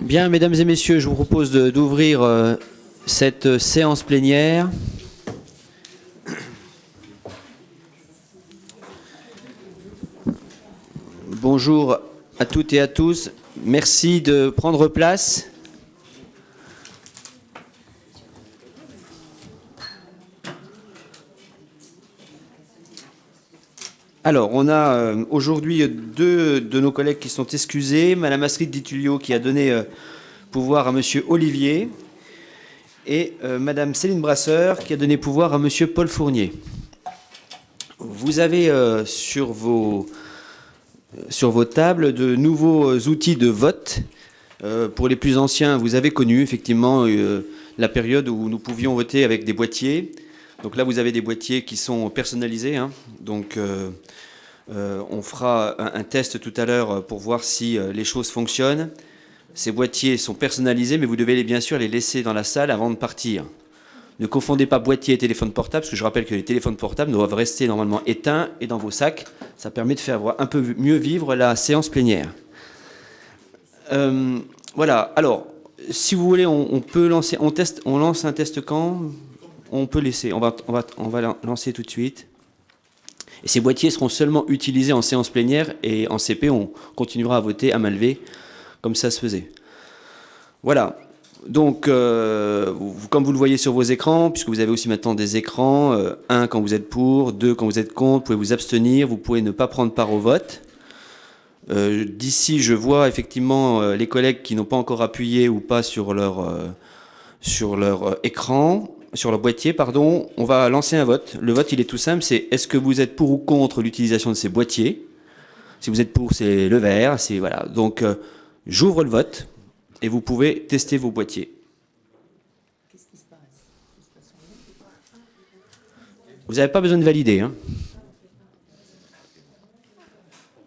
Bien, mesdames et messieurs, je vous propose d'ouvrir cette séance plénière. Bonjour à toutes et à tous. Merci de prendre place. Alors, on a aujourd'hui deux de nos collègues qui sont excusés. Madame Astrid Ditulio qui a donné pouvoir à Monsieur Olivier et Madame Céline Brasseur qui a donné pouvoir à Monsieur Paul Fournier. Vous avez sur vos tables de nouveaux outils de vote. Pour les plus anciens, vous avez connu effectivement la période où nous pouvions voter avec des boîtiers. Donc là, vous avez des boîtiers qui sont personnalisés. Donc, on fera un test tout à l'heure pour voir si les choses fonctionnent. Ces boîtiers sont personnalisés, mais vous devez bien sûr les laisser dans la salle avant de partir. Ne confondez pas boîtier et téléphone portable, parce que je rappelle que les téléphones portables doivent rester normalement éteints et dans vos sacs. Ça permet de faire un peu mieux vivre la séance plénière. Voilà. Alors, si vous voulez, on peut lancer. On lance un test quand? On peut laisser. On va lancer tout de suite. Et ces boîtiers seront seulement utilisés en séance plénière et en CP, on continuera à voter à main levée, comme ça se faisait. Voilà. Donc, comme vous le voyez sur vos écrans, puisque vous avez aussi maintenant des écrans, 1 quand vous êtes pour, 2 quand vous êtes contre, vous pouvez vous abstenir, vous pouvez ne pas prendre part au vote. D'ici, je vois effectivement les collègues qui n'ont pas encore appuyé ou pas sur leur écran, sur leur boîtier, pardon. On va lancer un vote. Le vote, il est tout simple, c'est est-ce que vous êtes pour ou contre l'utilisation de ces boîtiers? Si vous êtes pour, c'est le vert, c'est voilà. Donc, j'ouvre le vote et vous pouvez tester vos boîtiers. Vous n'avez pas besoin de valider, hein.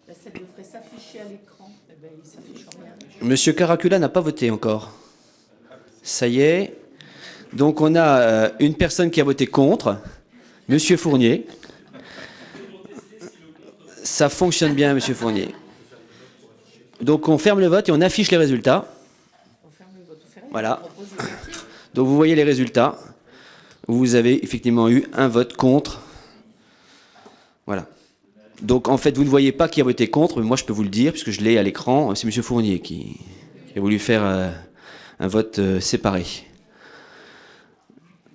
Ça devrait s'afficher à l'écran. Eh ben, il s'affiche en rien. Monsieur Caracula n'a pas voté encore. Ça y est. Donc on a une personne qui a voté contre, Monsieur Fournier. Ça fonctionne bien, Monsieur Fournier. Donc on ferme le vote et on affiche les résultats. Voilà. Donc vous voyez les résultats. Vous avez effectivement eu un vote contre. Voilà. Donc en fait, vous ne voyez pas qui a voté contre, mais moi je peux vous le dire, puisque je l'ai à l'écran, c'est Monsieur Fournier qui a voulu faire un vote séparé.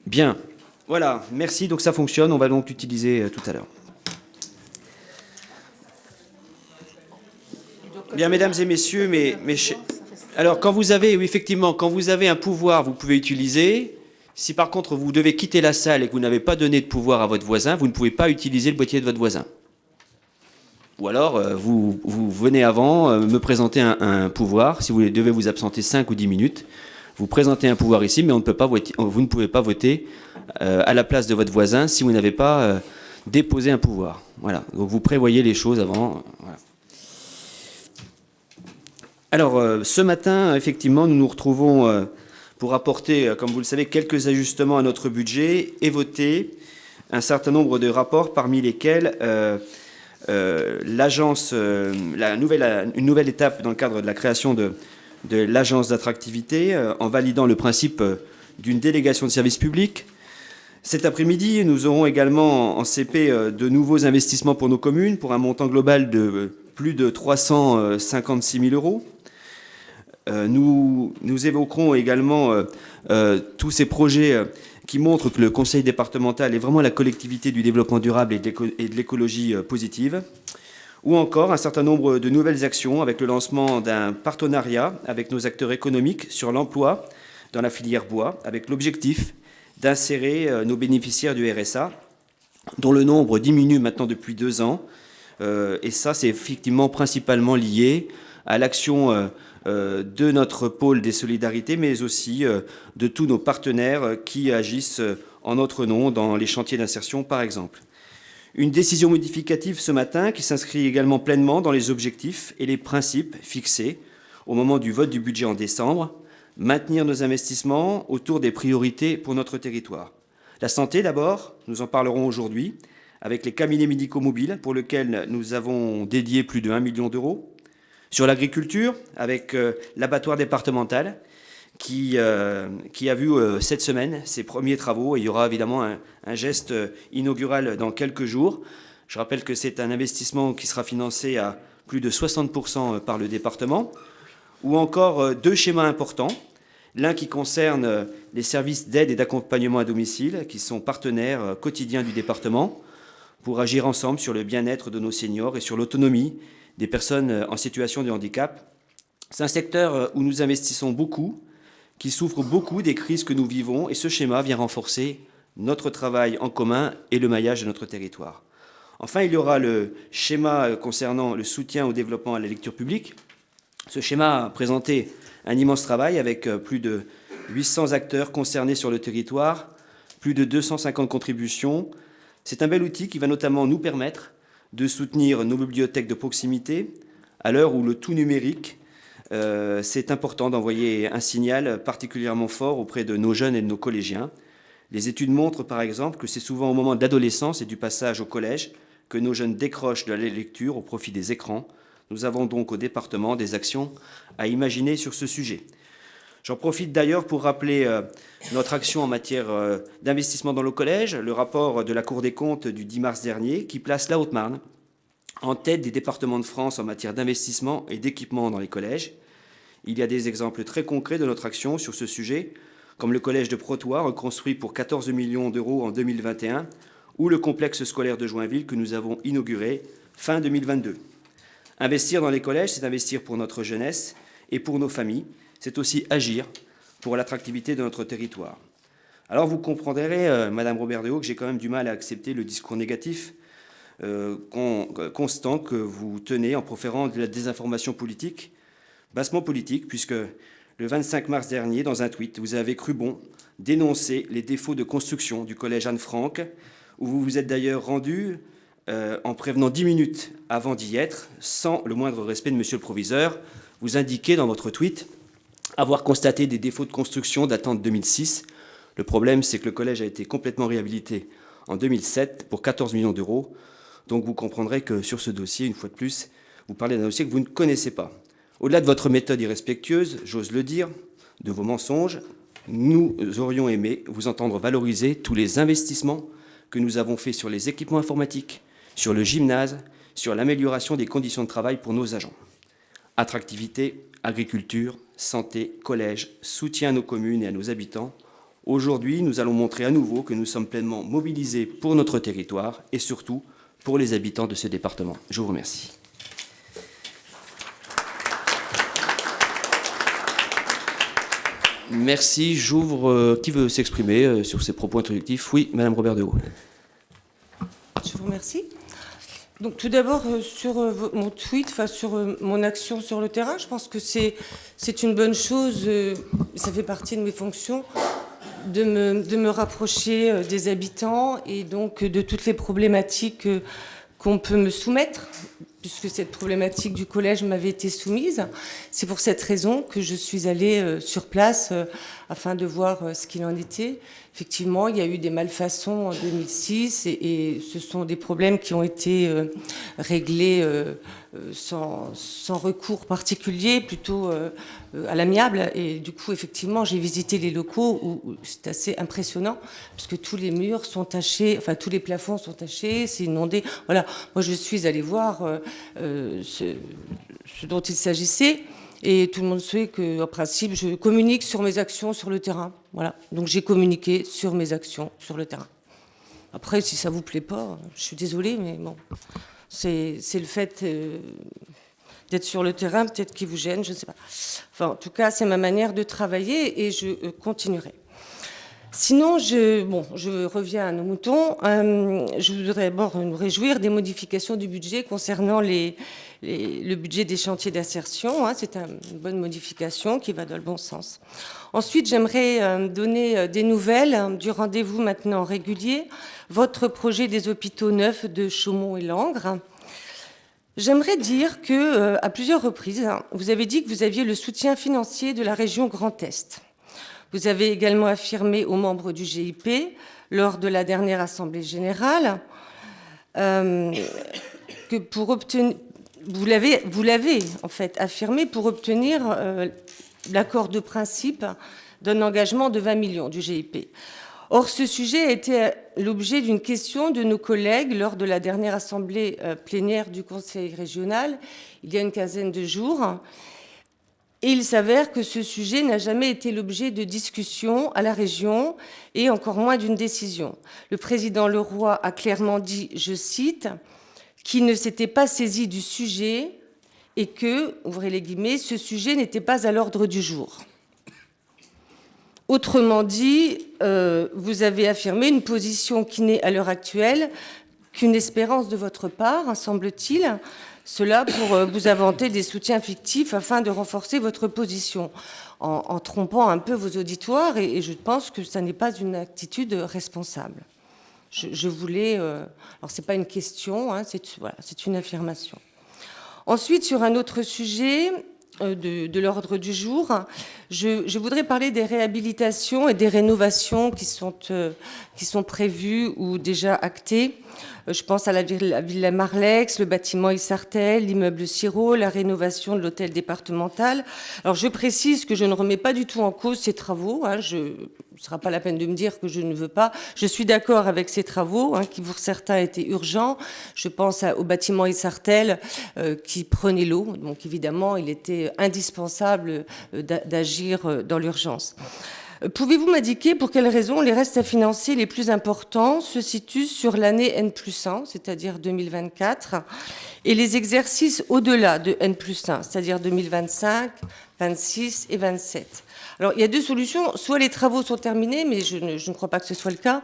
Bien, voilà, merci, donc ça fonctionne, on va donc l'utiliser tout à l'heure. Bien, mesdames et messieurs, alors quand vous avez, oui, effectivement, quand vous avez un pouvoir, vous pouvez utiliser. Si par contre vous devez quitter la salle et que vous n'avez pas donné de pouvoir à votre voisin, vous ne pouvez pas utiliser le boîtier de votre voisin. Ou alors, vous venez avant, me présenter un pouvoir. Si vous devez vous absenter 5 ou 10 minutes, vous présentez un pouvoir ici, mais vous ne pouvez pas voter à la place de votre voisin si vous n'avez pas déposé un pouvoir. Voilà. Donc vous prévoyez les choses avant. Voilà. Alors, ce matin, effectivement, nous nous retrouvons pour apporter, comme vous le savez, quelques ajustements à notre budget et voter un certain nombre de rapports, parmi lesquels l'agence, une nouvelle étape dans le cadre de la création de l'agence d'attractivité, en validant le principe d'une délégation de service public. Cet après-midi, nous aurons également en CP de nouveaux investissements pour nos communes, pour un montant global de plus de 356 000 euros. Nous évoquerons également tous ces projets qui montrent que le conseil départemental est vraiment la collectivité du développement durable et de l'écologie positive, ou encore un certain nombre de nouvelles actions avec le lancement d'un partenariat avec nos acteurs économiques sur l'emploi dans la filière bois, avec l'objectif d'insérer nos bénéficiaires du RSA, dont le nombre diminue maintenant depuis 2 ans, et ça c'est effectivement principalement lié à l'action de notre pôle des solidarités, mais aussi de tous nos partenaires qui agissent en notre nom dans les chantiers d'insertion, par exemple. Une décision modificative ce matin qui s'inscrit également pleinement dans les objectifs et les principes fixés au moment du vote du budget en décembre, maintenir nos investissements autour des priorités pour notre territoire. La santé d'abord, nous en parlerons aujourd'hui, avec les cabinets médicaux mobiles pour lesquels nous avons dédié plus de 1 million d'euros. Sur l'agriculture, avec l'abattoir départemental, qui a vu cette semaine ses premiers travaux. Et il y aura évidemment un geste inaugural dans quelques jours. Je rappelle que c'est un investissement qui sera financé à plus de 60% par le département. Ou encore 2 schémas importants. L'un qui concerne les services d'aide et d'accompagnement à domicile, qui sont partenaires quotidiens du département, pour agir ensemble sur le bien-être de nos seniors et sur l'autonomie des personnes en situation de handicap. C'est un secteur où nous investissons beaucoup, qui souffre beaucoup des crises que nous vivons, et ce schéma vient renforcer notre travail en commun et le maillage de notre territoire. Enfin, il y aura le schéma concernant le soutien au développement à la lecture publique. Ce schéma a présenté un immense travail avec plus de 800 acteurs concernés sur le territoire, plus de 250 contributions. C'est un bel outil qui va notamment nous permettre de soutenir nos bibliothèques de proximité. À l'heure où le tout numérique, c'est important d'envoyer un signal particulièrement fort auprès de nos jeunes et de nos collégiens. Les études montrent par exemple que c'est souvent au moment de l'adolescence et du passage au collège que nos jeunes décrochent de la lecture au profit des écrans. Nous avons donc au département des actions à imaginer sur ce sujet. J'en profite d'ailleurs pour rappeler notre action en matière d'investissement dans le collège, le rapport de la Cour des comptes du 10 mars dernier qui place la Haute-Marne en tête des départements de France en matière d'investissement et d'équipement dans les collèges. Il y a des exemples très concrets de notre action sur ce sujet, comme le collège de Protois, reconstruit pour 14 millions d'euros en 2021, ou le complexe scolaire de Joinville que nous avons inauguré fin 2022. Investir dans les collèges, c'est investir pour notre jeunesse et pour nos familles. C'est aussi agir pour l'attractivité de notre territoire. Alors vous comprendrez, Madame Robert de Haut, que j'ai quand même du mal à accepter le discours négatif constant que vous tenez en proférant de la désinformation politique, bassement politique, puisque le 25 mars dernier, dans un tweet, vous avez cru bon dénoncer les défauts de construction du collège Anne-Franck, où vous vous êtes d'ailleurs rendu en prévenant 10 minutes avant d'y être, sans le moindre respect de monsieur le proviseur. Vous indiquez dans votre tweet avoir constaté des défauts de construction datant de 2006. Le problème, c'est que le collège a été complètement réhabilité en 2007 pour 14 millions d'euros. Donc vous comprendrez que sur ce dossier, une fois de plus, vous parlez d'un dossier que vous ne connaissez pas. Au-delà de votre méthode irrespectueuse, j'ose le dire, de vos mensonges, nous aurions aimé vous entendre valoriser tous les investissements que nous avons faits sur les équipements informatiques, sur le gymnase, sur l'amélioration des conditions de travail pour nos agents. Attractivité, agriculture, santé, collège, soutien à nos communes et à nos habitants. Aujourd'hui, nous allons montrer à nouveau que nous sommes pleinement mobilisés pour notre territoire et surtout pour les habitants de ce département. Je vous remercie. Merci. J'ouvre. Qui veut s'exprimer sur ces propos introductifs? Oui, Madame Robert de Haut. Je vous remercie. Donc tout d'abord sur mon tweet, sur mon action sur le terrain, je pense que c'est une bonne chose, ça fait partie de mes fonctions, de me rapprocher des habitants et donc de toutes les problématiques qu'on peut me soumettre, puisque cette problématique du collège m'avait été soumise. C'est pour cette raison que je suis allée sur place afin de voir ce qu'il en était. Effectivement, il y a eu des malfaçons en 2006 et ce sont des problèmes qui ont été réglés sans recours particulier, plutôt à l'amiable. Et du coup, effectivement, j'ai visité les locaux où c'est assez impressionnant, puisque tous les murs sont tachés, enfin tous les plafonds sont tachés, c'est inondé. Voilà, moi je suis allée voir ce dont il s'agissait. Et tout le monde sait qu'en principe, je communique sur mes actions sur le terrain. Voilà. Donc j'ai communiqué sur mes actions sur le terrain. Après, si ça vous plaît pas, je suis désolée, mais bon, c'est le fait d'être sur le terrain, peut-être qui vous gêne, je ne sais pas. Enfin, en tout cas, c'est ma manière de travailler et je continuerai. Sinon, je reviens à nos moutons. Je voudrais d'abord nous réjouir des modifications du budget concernant le budget des chantiers d'insertion. C'est une bonne modification qui va dans le bon sens. Ensuite, j'aimerais donner des nouvelles du rendez-vous maintenant régulier, votre projet des hôpitaux neufs de Chaumont et Langres. J'aimerais dire qu'à plusieurs reprises, vous avez dit que vous aviez le soutien financier de la région Grand Est. Vous avez également affirmé aux membres du GIP, lors de la dernière Assemblée générale, que pour obtenir... vous l'avez en fait affirmé pour obtenir l'accord de principe d'un engagement de 20 millions du GIP. Or, ce sujet a été l'objet d'une question de nos collègues lors de la dernière assemblée plénière du Conseil régional, il y a une quinzaine de jours. Et il s'avère que ce sujet n'a jamais été l'objet de discussion à la région et encore moins d'une décision. Le président Leroy a clairement dit, je cite, qu'il ne s'était pas saisi du sujet et que, ouvrez les guillemets, ce sujet n'était pas à l'ordre du jour. Autrement dit, vous avez affirmé une position qui n'est à l'heure actuelle qu'une espérance de votre part, semble-t-il, cela pour vous inventer des soutiens fictifs afin de renforcer votre position, en trompant un peu vos auditoires, et je pense que ça n'est pas une attitude responsable. Je voulais... alors, ce n'est pas une question, hein, c'est une affirmation. Ensuite, sur un autre sujet de l'ordre du jour, je voudrais parler des réhabilitations et des rénovations qui sont prévues ou déjà actées. Je pense à la Villa Marlex, le bâtiment Issartel, l'immeuble Siro, la rénovation de l'hôtel départemental. Alors, je précise que je ne remets pas du tout en cause ces travaux. Hein, ce ne sera pas la peine de me dire que je ne veux pas. Je suis d'accord avec ces travaux, hein, qui pour certains étaient urgents. Je pense au bâtiment Issartel qui prenait l'eau. Donc, évidemment, il était indispensable d'agir dans l'urgence. Pouvez-vous m'indiquer pour quelles raisons les restes à financer les plus importants se situent sur l'année N+1, c'est-à-dire 2024, et les exercices au-delà de N+1, c'est-à-dire 2025, 26 et 27 ? Alors, il y a deux solutions. Soit les travaux sont terminés, mais je ne crois pas que ce soit le cas.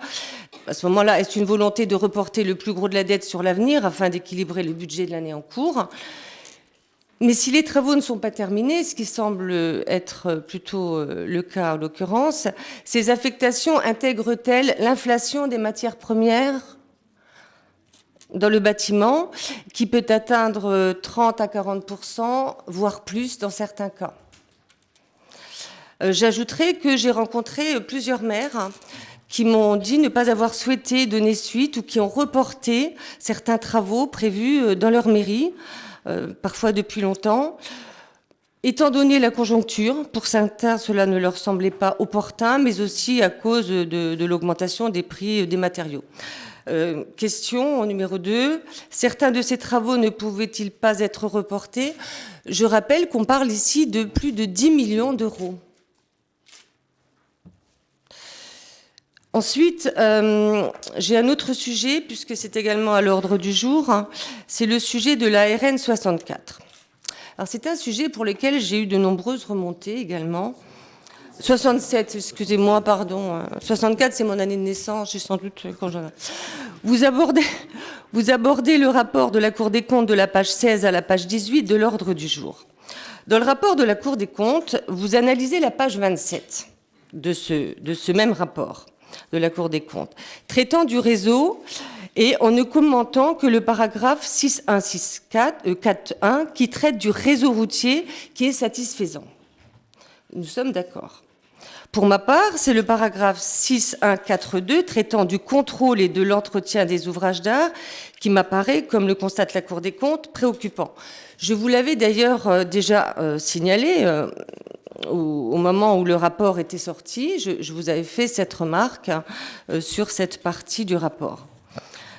À ce moment-là, est-ce une volonté de reporter le plus gros de la dette sur l'avenir afin d'équilibrer le budget de l'année en cours ? Mais si les travaux ne sont pas terminés, ce qui semble être plutôt le cas en l'occurrence, ces affectations intègrent-elles l'inflation des matières premières dans le bâtiment, qui peut atteindre 30 à 40%, voire plus dans certains cas ? J'ajouterai que j'ai rencontré plusieurs maires qui m'ont dit ne pas avoir souhaité donner suite ou qui ont reporté certains travaux prévus dans leur mairie, parfois depuis longtemps. Étant donné la conjoncture, pour certains, cela ne leur semblait pas opportun, mais aussi à cause de l'augmentation des prix des matériaux. Question numéro 2. Certains de ces travaux ne pouvaient-ils pas être reportés ? Je rappelle qu'on parle ici de plus de 10 millions d'euros. Ensuite, j'ai un autre sujet, puisque c'est également à l'ordre du jour, hein, c'est le sujet de la RN 64. Alors, c'est un sujet pour lequel j'ai eu de nombreuses remontées également. 67, excusez-moi, pardon. 64, c'est mon année de naissance, j'ai sans doute quand j'en ai. Vous abordez le rapport de la Cour des comptes de la page 16 à la page 18 de l'ordre du jour. Dans le rapport de la Cour des comptes, vous analysez la page 27 de ce même rapport de la Cour des comptes, traitant du réseau et en ne commentant que le paragraphe 6164.4.1 qui traite du réseau routier qui est satisfaisant. Nous sommes d'accord. Pour ma part, c'est le paragraphe 6142 traitant du contrôle et de l'entretien des ouvrages d'art qui m'apparaît, comme le constate la Cour des comptes, préoccupant. Je vous l'avais d'ailleurs déjà signalé au moment où le rapport était sorti. Je vous avais fait cette remarque sur cette partie du rapport.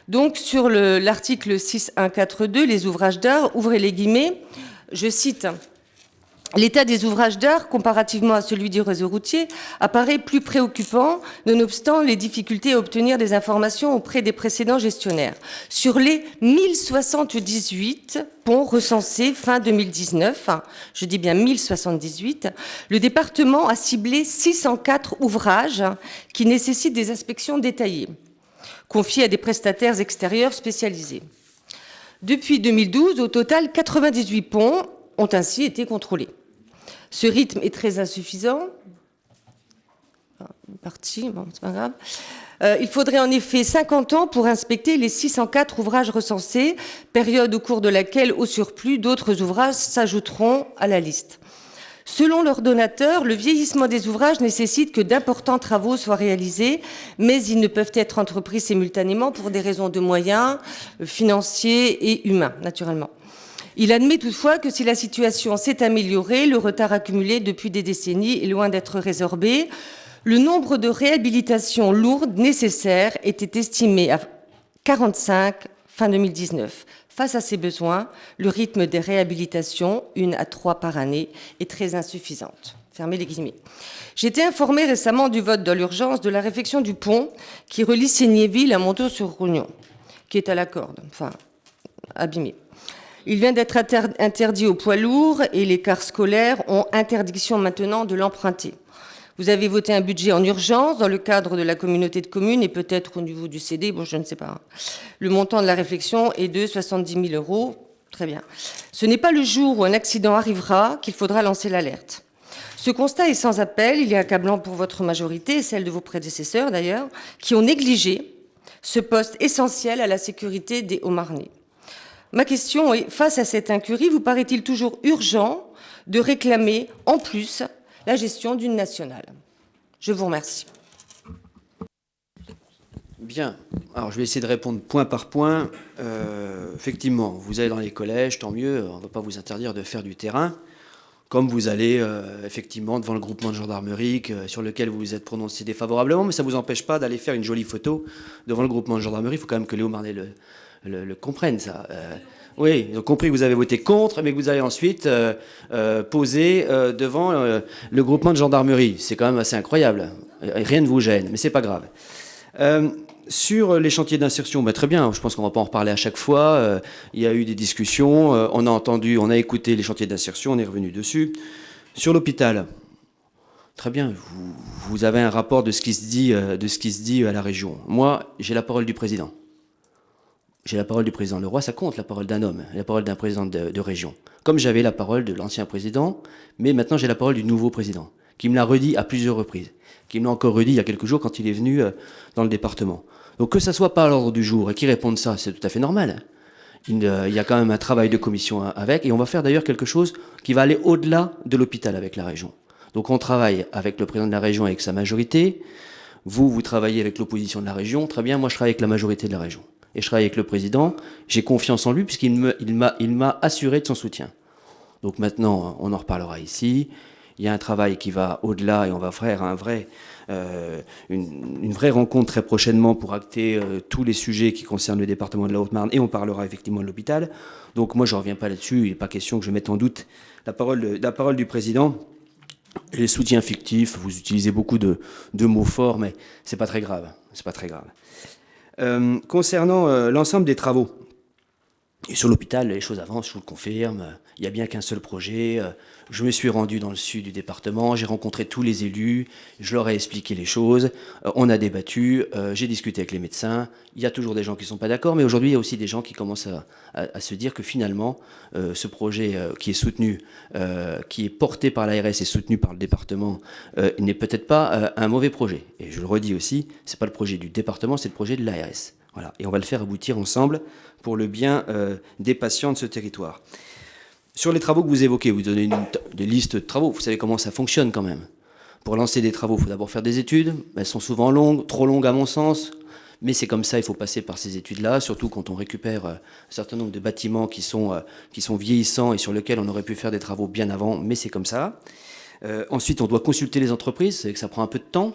Donc, sur l'article 6142, les ouvrages d'art, ouvrez les guillemets, je cite... L'état des ouvrages d'art, comparativement à celui du réseau routier, apparaît plus préoccupant, nonobstant les difficultés à obtenir des informations auprès des précédents gestionnaires. Sur les 1078 ponts recensés fin 2019, je dis bien 1078, le département a ciblé 604 ouvrages qui nécessitent des inspections détaillées, confiées à des prestataires extérieurs spécialisés. Depuis 2012, au total, 98 ponts ont ainsi été contrôlés. Ce rythme est très insuffisant. Bon, c'est pas grave. Il faudrait en effet 50 ans pour inspecter les 604 ouvrages recensés, période au cours de laquelle, au surplus, d'autres ouvrages s'ajouteront à la liste. Selon l'ordonnateur, le vieillissement des ouvrages nécessite que d'importants travaux soient réalisés, mais ils ne peuvent être entrepris simultanément pour des raisons de moyens financiers et humains, naturellement. Il admet toutefois que si la situation s'est améliorée, le retard accumulé depuis des décennies est loin d'être résorbé. Le nombre de réhabilitations lourdes nécessaires était estimé à 45 fin 2019. Face à ces besoins, le rythme des réhabilitations, 1 à 3 par année, est très insuffisante. Fermez les guillemets. J'ai été informée récemment du vote dans l'urgence de la réfection du pont qui relie Ségnéville à Montaut-sur-Rognon, qui est à la corde, enfin abîmé. Il vient d'être interdit aux poids lourds et les cars scolaires ont interdiction maintenant de l'emprunter. Vous avez voté un budget en urgence dans le cadre de la communauté de communes et peut-être au niveau du CD, bon, je ne sais pas. Le montant de la réflexion est de 70 000 €. Très bien. Ce n'est pas le jour où un accident arrivera qu'il faudra lancer l'alerte. Ce constat est sans appel. Il est accablant pour votre majorité et celle de vos prédécesseurs d'ailleurs, qui ont négligé ce poste essentiel à la sécurité des Hauts-Marnais. Ma question est, face à cette incurie, vous paraît-il toujours urgent de réclamer en plus la gestion d'une nationale? Je vous remercie. Bien. Alors, je vais essayer de répondre point par point. Effectivement, vous allez dans les collèges, tant mieux. On ne va pas vous interdire de faire du terrain. Comme vous allez effectivement devant le groupement de gendarmerie sur lequel vous vous êtes prononcé défavorablement, mais ça ne vous empêche pas d'aller faire une jolie photo devant le groupement de gendarmerie. Il faut quand même que les Hauts-Marnais le comprennent, ça. Oui, ils ont compris que vous avez voté contre, mais que vous allez ensuite poser devant le groupement de gendarmerie. C'est quand même assez incroyable. Rien ne vous gêne, mais c'est pas grave. Sur les chantiers d'insertion, très bien, je pense qu'on ne va pas en reparler à chaque fois. Il y a eu des discussions, on a écouté les chantiers d'insertion, on est revenu dessus. Sur l'hôpital, très bien, vous avez un rapport de ce qui se dit à la région. Moi, j'ai la parole du président. J'ai la parole du président. Le roi, ça compte, la parole d'un homme, la parole d'un président de région. Comme j'avais la parole de l'ancien président, mais maintenant j'ai la parole du nouveau président, qui me l'a redit à plusieurs reprises, qui me l'a encore redit il y a quelques jours quand il est venu dans le département. Donc que ça ne soit pas à l'ordre du jour et qu'il réponde ça, c'est tout à fait normal. Il y a quand même un travail de commission avec, et on va faire d'ailleurs quelque chose qui va aller au-delà de l'hôpital avec la région. Donc on travaille avec le président de la région, avec sa majorité. Vous travaillez avec l'opposition de la région. Très bien, moi je travaille avec la majorité de la région. Et je travaille avec le président. J'ai confiance en lui puisqu'il m'a assuré de son soutien. Donc maintenant, on en reparlera ici. Il y a un travail qui va au-delà et on va faire une vraie rencontre très prochainement pour acter tous les sujets qui concernent le département de la Haute-Marne et on parlera effectivement de l'hôpital. Donc moi, je ne reviens pas là-dessus. Il n'est pas question que je mette en doute la parole du président. Et les soutiens fictifs, vous utilisez beaucoup de mots forts, mais ce n'est pas très grave. C'est pas très grave. Concernant l'ensemble des travaux, et sur l'hôpital, les choses avancent, je vous le confirme. Il n'y a bien qu'un seul projet. Je me suis rendu dans le sud du département, j'ai rencontré tous les élus, je leur ai expliqué les choses, on a débattu, j'ai discuté avec les médecins. Il y a toujours des gens qui ne sont pas d'accord, mais aujourd'hui, il y a aussi des gens qui commencent à se dire que finalement, ce projet qui est soutenu, qui est porté par l'ARS et soutenu par le département, n'est peut-être pas un mauvais projet. Et je le redis aussi, ce n'est pas le projet du département, c'est le projet de l'ARS. Voilà. Et on va le faire aboutir ensemble pour le bien des patients de ce territoire. Sur les travaux que vous évoquez, vous donnez une liste de travaux. Vous savez comment ça fonctionne quand même. Pour lancer des travaux, il faut d'abord faire des études. Elles sont souvent longues, trop longues à mon sens. Mais c'est comme ça, il faut passer par ces études-là, surtout quand on récupère un certain nombre de bâtiments qui sont vieillissants et sur lesquels on aurait pu faire des travaux bien avant, mais c'est comme ça. Ensuite, on doit consulter les entreprises. C'est que ça prend un peu de temps.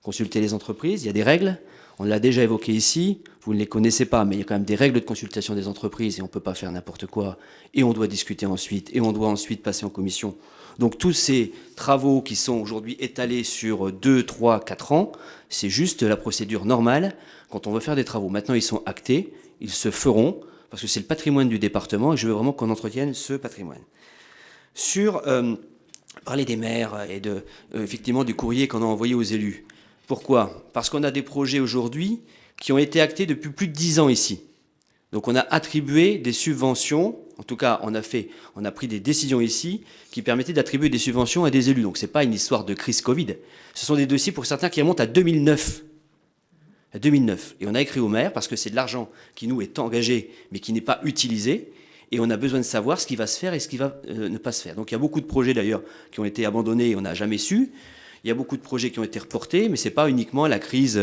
Consulter les entreprises, il y a des règles. On l'a déjà évoqué ici, vous ne les connaissez pas, mais il y a quand même des règles de consultation des entreprises et on ne peut pas faire n'importe quoi. Et on doit discuter ensuite, et on doit ensuite passer en commission. Donc tous ces travaux qui sont aujourd'hui étalés sur 2, 3, 4 ans, c'est juste la procédure normale quand on veut faire des travaux. Maintenant, ils sont actés, ils se feront, parce que c'est le patrimoine du département et je veux vraiment qu'on entretienne ce patrimoine. Sur parler des maires et effectivement du courrier qu'on a envoyé aux élus. Pourquoi ? Parce qu'on a des projets aujourd'hui qui ont été actés depuis plus de 10 ans ici. Donc on a attribué des subventions, en tout cas on a pris des décisions ici qui permettaient d'attribuer des subventions à des élus. Donc ce n'est pas une histoire de crise Covid. Ce sont des dossiers pour certains qui remontent à 2009. À 2009. Et on a écrit au maire parce que c'est de l'argent qui nous est engagé mais qui n'est pas utilisé. Et on a besoin de savoir ce qui va se faire et ce qui va ne pas se faire. Donc il y a beaucoup de projets d'ailleurs qui ont été abandonnés et on n'a jamais su. Il y a beaucoup de projets qui ont été reportés, mais ce n'est pas uniquement la crise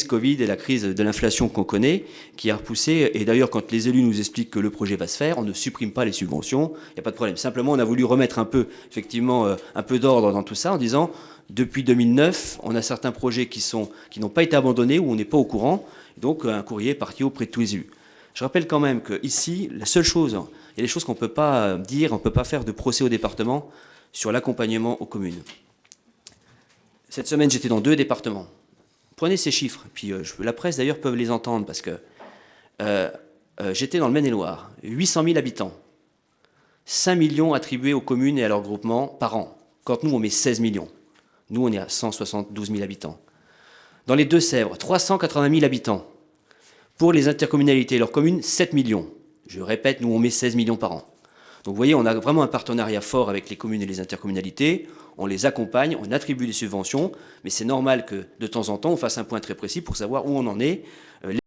Covid et la crise de l'inflation qu'on connaît qui a repoussé. Et d'ailleurs, quand les élus nous expliquent que le projet va se faire, on ne supprime pas les subventions, il n'y a pas de problème. Simplement, on a voulu remettre un peu, effectivement, un peu d'ordre dans tout ça en disant, depuis 2009, on a certains projets qui n'ont pas été abandonnés ou on n'est pas au courant. Donc, un courrier est parti auprès de tous les élus. Je rappelle quand même qu'ici, la seule chose, il y a des choses qu'on ne peut pas dire, on ne peut pas faire de procès au département sur l'accompagnement aux communes. Cette semaine, j'étais dans 2 départements. Prenez ces chiffres, puis la presse d'ailleurs peut les entendre, parce que j'étais dans le Maine-et-Loire, 800 000 habitants, 5 millions attribués aux communes et à leurs groupements par an, quand nous on met 16 millions. Nous on est à 172 000 habitants. Dans les Deux-Sèvres, 380 000 habitants. Pour les intercommunalités et leurs communes, 7 millions. Je répète, nous on met 16 millions par an. Donc vous voyez, on a vraiment un partenariat fort avec les communes et les intercommunalités. On les accompagne, on attribue des subventions, mais c'est normal que de temps en temps, on fasse un point très précis pour savoir où on en est.